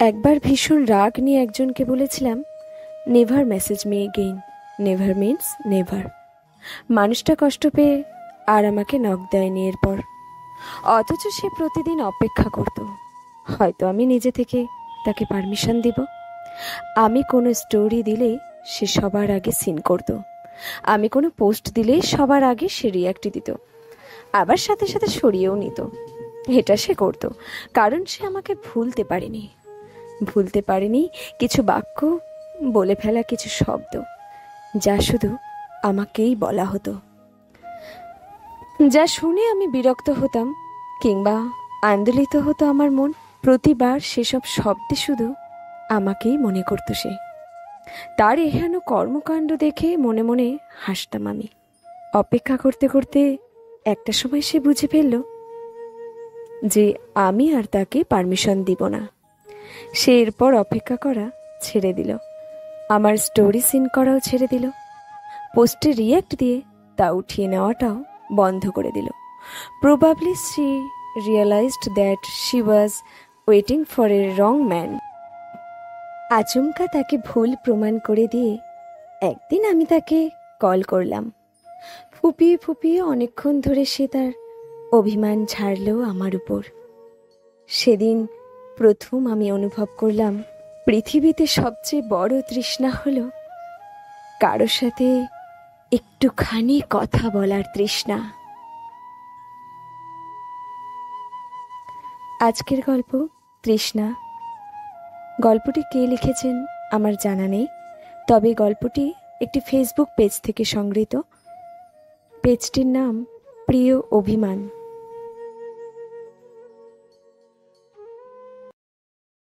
একবার ভীষণ রাগ নিয়ে একজনকে বলেছিলাম, never message me again. Never means never. মানুষটা কষ্ট পেয়ে আর আমাকে নক দেয়নি এরপর। অথচ সে প্রতিদিন অপেক্ষা করত, হয়তো আমি নিজে থেকে তাকে পারমিশন দিব। আমি কোনো স্টোরি দিলে সে সবার আগে সিন করত, আমি কোনো পোস্ট দিলে সবার আগে সে রিয়াক্ট দিত, আবার সাথে সাথে সরিয়েও নিত। এটা সে করত কারণ সে আমাকে ভুলতে পারেনি কিছু বাক্য, বলে ফেলা কিছু শব্দ, যা শুধু আমাকেই বলা হতো, যা শুনে আমি বিরক্ত হতাম কিংবা আন্দোলিত হতো আমার মন। প্রতিবার সেসব শব্দে শুধু আমাকেই মনে করতো সে। তার এহেন কর্মকাণ্ড দেখে মনে মনে হাসতাম আমি। অপেক্ষা করতে করতে একটা সময় সে বুঝে ফেলল যে আমি আর তাকে পারমিশন দিব না। সে এরপর অপেক্ষা করা ছেড়ে দিল, আমার স্টোরি সিন করাও ছেড়ে দিল, পোস্টে রিয়্যাক্ট দিয়ে তা উঠিয়ে নেওয়াটাও বন্ধ করে দিল। Probably she realised that she was waiting for a wrong man. আচমকা তাকে ভুল প্রমাণ করে দিয়ে একদিন আমি তাকে কল করলাম। ফুপিয়ে ফুপিয়ে অনেকক্ষণ ধরে সে তার অভিমান ঝাড়ল আমার উপর। সেদিন প্রথম আমি অনুভব করলাম পৃথিবীতে সবচেয়ে বড় তৃষ্ণা হলো কারোর সাথে একটুখানি কথা বলার তৃষ্ণা। আজকের গল্প তৃষ্ণা। গল্পটি কে লিখেছেন আমার জানা নেই, তবে গল্পটি একটি ফেসবুক পেজ থেকে সংগৃহীত। পেজটির নাম প্রিয় অভিমান।